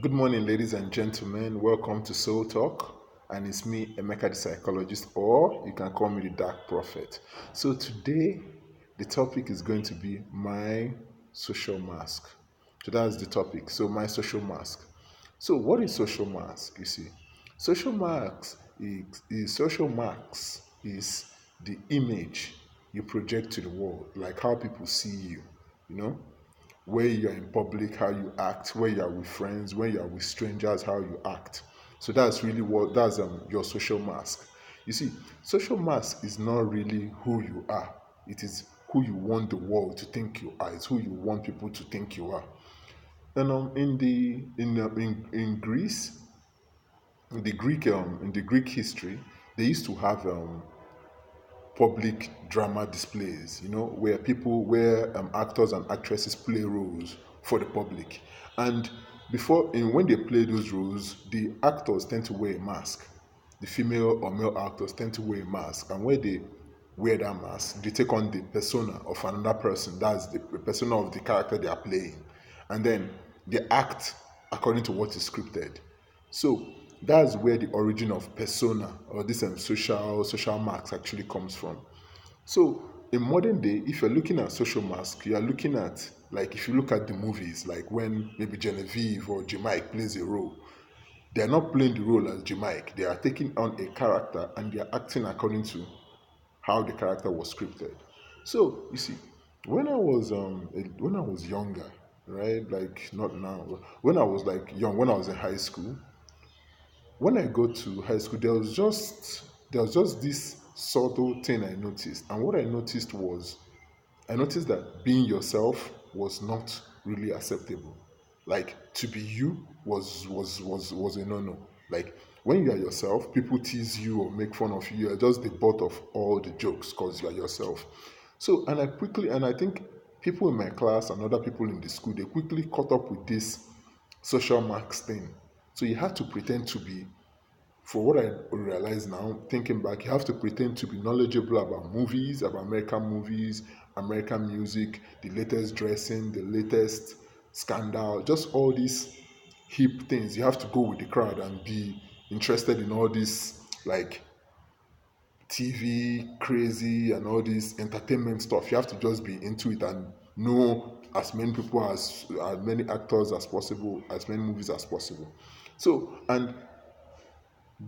Good morning, ladies and gentlemen. Welcome to Soul Talk. And it's me, Emeka the psychologist, or you can call me the Dark Prophet. So, today, the topic is going to be my social mask. So, that's the topic. So, my social mask. So, what is social mask? You see, social marks is the image you project to the world, like how people see you, you know where you're in public, how you act, where you are with friends, when you are with strangers, how you act. So that's really what that's your social mask. You see, social mask is not really who you are. It is who you want the world to think you are. It's who you want people to think you are. And in Greece, in the Greek history, they used to have public drama displays, where actors and actresses play roles for the public. And when they play those roles, the actors tend to wear a mask. The female or male actors tend to wear a mask. And when they wear that mask, they take on the persona of another person. That's the persona of the character they are playing. And then they act according to what is scripted. So that's where the origin of persona or this social marks actually comes from. So in modern day, if you're looking at social mask, you are looking at, like, if you look at the movies, like when maybe Genevieve or Jamaic plays a role, they are not playing the role as Jamaic. They are taking on a character and they are acting according to how the character was scripted. So you see, when I was younger, right, like not now, when I was like young, when I was in high school, when I go to high school, there was just this subtle thing I noticed, and what I noticed that being yourself was not really acceptable. Like, to be you was a no. Like, when you are yourself, people tease you or make fun of you. You are just the butt of all the jokes because you are yourself. So, and I think people in my class and other people in the school, they quickly caught up with this social marks thing. So you had to pretend to be, for what I realize now, thinking back, you have to pretend to be knowledgeable about movies, about American movies, American music, the latest dressing, the latest scandal, just all these hip things. You have to go with the crowd and be interested in all this, like TV crazy and all this entertainment stuff. You have to just be into it and know as many people as many actors as possible, as many movies as possible. So, and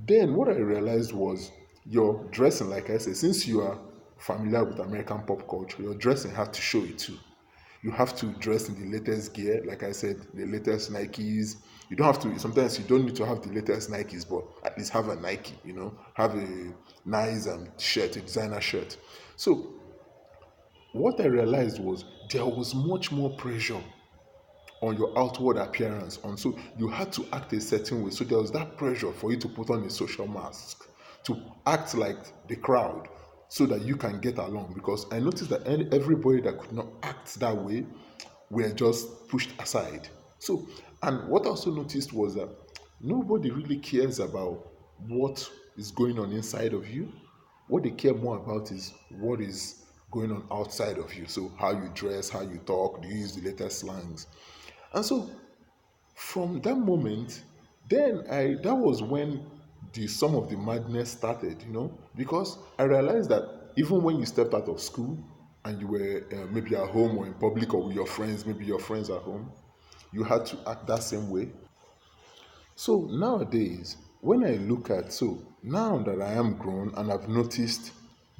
then what I realized was your dressing, like I said, since you are familiar with American pop culture, your dressing had to show it too. You have to dress in the latest gear, like I said, the latest Nikes. You don't have to, sometimes you don't need to have the latest Nikes, but at least have a Nike, have a nice shirt, a designer shirt. So what I realized was there was much more pressure on your outward appearance on, so you had to act a certain way. So there was that pressure for you to put on a social mask, to act like the crowd, so that you can get along. Because I noticed that everybody that could not act that way were just pushed aside. So, and what I also noticed was that nobody really cares about what is going on inside of you. What they care more about is what is going on outside of you. So how you dress, how you talk, do you use the latest slangs? And so from that moment, then I that was when the some of the madness started, because I realized that even when you stepped out of school and you were maybe at home or in public or with your friends, maybe your friends at home, you had to act that same way. So nowadays, when I look at, so now that I am grown and I've noticed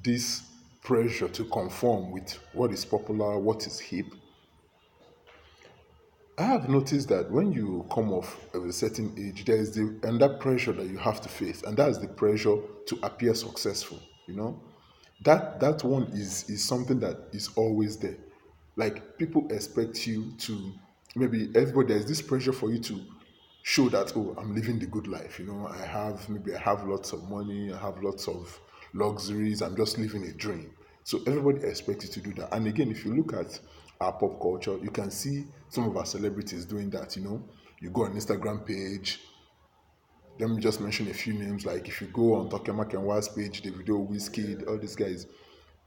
this pressure to conform with what is popular, what is hip, I have noticed that when you come of a certain age, there is the and that pressure that you have to face, and that's the pressure to appear successful. That one is something that is always there. Like, people expect you to, maybe everybody, there's this pressure for you to show that, oh, I'm living the good life. I have lots of money, I have lots of luxuries, I'm just living a dream. So everybody expects you to do that. And again, if you look at our pop culture, you can see some of our celebrities doing that. You go on Instagram page, let me just mention a few names. Like, if you go on Tokemak and Waz page, the video Wizkid, all these guys,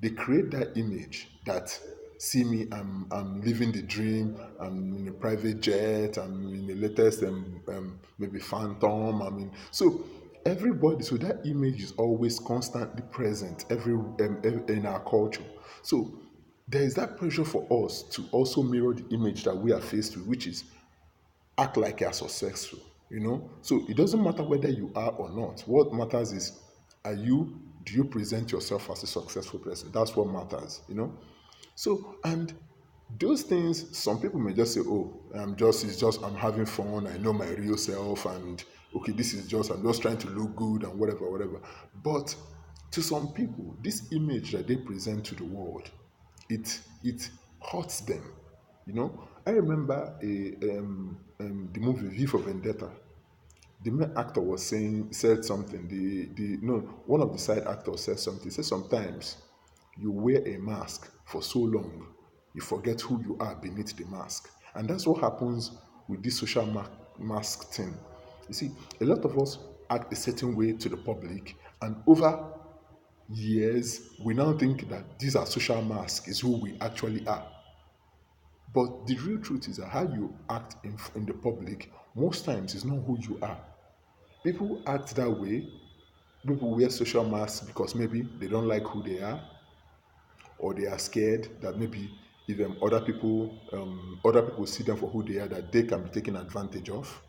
they create that image that see me, I'm living the dream, I'm in a private jet, I'm in the latest maybe Phantom, I mean, so everybody, so that image is always constantly present in our culture. So there is that pressure for us to also mirror the image that we are faced with, which is act like you're successful, so it doesn't matter whether you are or not. What matters is, do you present yourself as a successful person? That's what matters. So, and those things, some people may just say, oh, I'm having fun, I know my real self, and okay, I'm just trying to look good and whatever, whatever. But to some people, this image that they present to the world, it hurts them. I remember the movie V for Vendetta. The main actor said something. The no One of the side actors said something. He said sometimes you wear a mask for so long, you forget who you are beneath the mask, and that's what happens with this mask thing. You see, a lot of us act a certain way to the public, and over years we now think that these are social masks is who we actually are. But the real truth is that how you act in the public most times is not who you are. People act that way. People wear social masks because maybe they don't like who they are, or they are scared that maybe if other people see them for who they are, that they can be taken advantage of,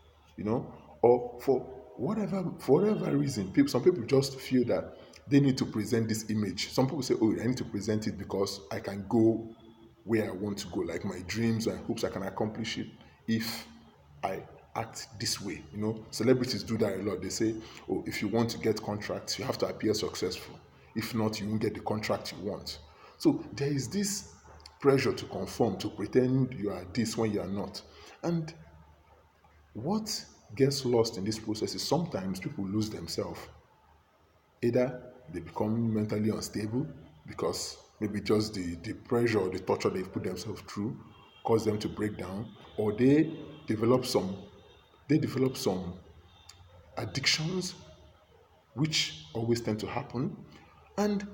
or for whatever reason, some people just feel that they need to present this image. Some people say, oh, I need to present it because I can go where I want to go, like my dreams and hopes, I can accomplish it if I act this way. Celebrities do that a lot. They say, oh, if you want to get contracts, you have to appear successful. If not, you won't get the contract you want. So there is this pressure to conform, to pretend you are this when you are not. And what gets lost in this process is sometimes people lose themselves. Either they become mentally unstable because maybe just the pressure or the torture they've put themselves through cause them to break down, or develop some they develop some addictions, which always tend to happen. And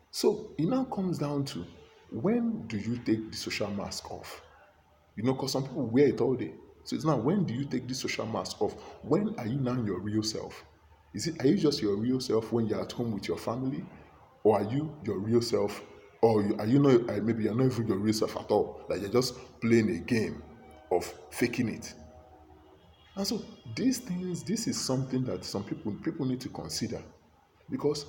so it now comes down to, when do you take the social mask off? Because some people wear it all day. So it's now, when do you take the social mask off? When are you now your real self? Are you just your real self when you're at home with your family? Or are you your real self? Or are you not, maybe you're not even your real self at all? Like you're just playing a game of faking it. And so this is something that some people need to consider, because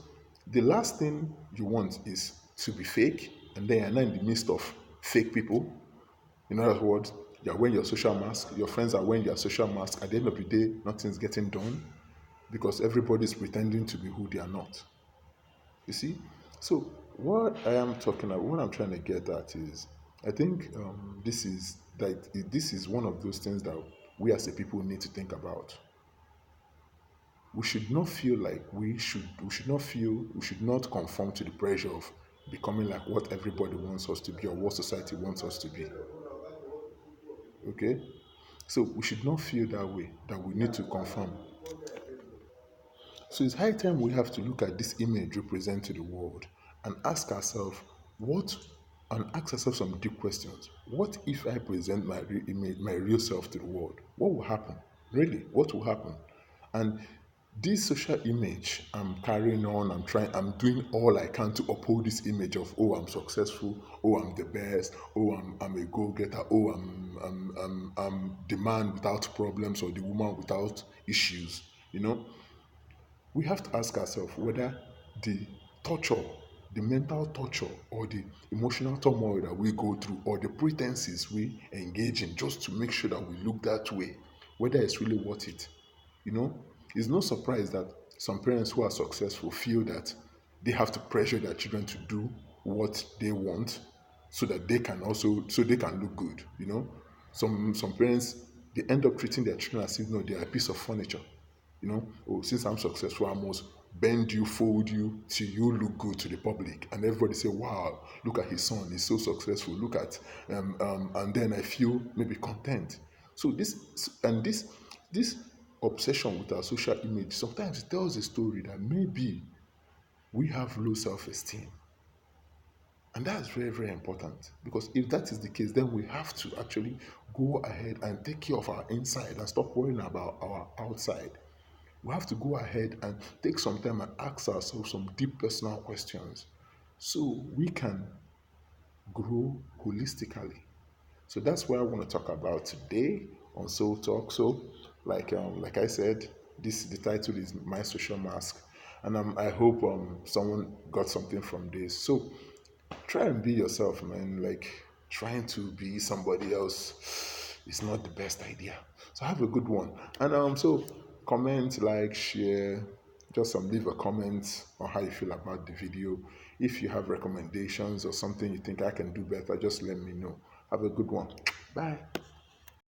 the last thing you want is to be fake, and then you're not in the midst of fake people. In other words, you're wearing your social mask, your friends are wearing their social mask. At the end of the day, nothing's getting done because everybody's pretending to be who they are not. You see? So, what I'm trying to get at is, I think this is one of those things that we as a people need to think about. We should not feel like we should not conform to the pressure of becoming like what everybody wants us to be or what society wants us to be. Okay? So we should not feel that way, that we need to conform. So it's high time we have to look at this image we present to the world and ask ourselves what and ask ourselves some deep questions. What if I present my real image, my real self to the world? What will happen? Really, what will happen? And this social image I'm carrying on, I'm doing all I can to uphold this image of, oh, I'm successful, oh, I'm the best, oh, I'm a go-getter, oh, I'm the man without problems or the woman without issues. We have to ask ourselves whether the torture, the mental torture, or the emotional turmoil that we go through, or the pretenses we engage in just to make sure that we look that way, whether it's really worth it. You know, it's no surprise that some parents who are successful feel that they have to pressure their children to do what they want so that they can look good. Some parents, they end up treating their children as if, no, they are a piece of furniture. Oh, since I'm successful, I must bend you, fold you till you look good to the public, and everybody say, wow, look at his son, he's so successful, look at and then I feel maybe content. So this obsession with our social image sometimes tells a story that maybe we have low self-esteem. And that's very, very important, because if that is the case, then we have to actually go ahead and take care of our inside and stop worrying about our outside. We have to go ahead and take some time and ask ourselves some deep personal questions so we can grow holistically. So that's what I want to talk about today on Soul Talk. So, like I said, this the title is My Social Mask, and I hope someone got something from this. So try and be yourself, man. Like trying to be somebody else is not the best idea. So have a good one, and so comment, like, share, just leave a comment on how you feel about the video. If you have recommendations or something you think I can do better, just let me know. Have a good one. Bye.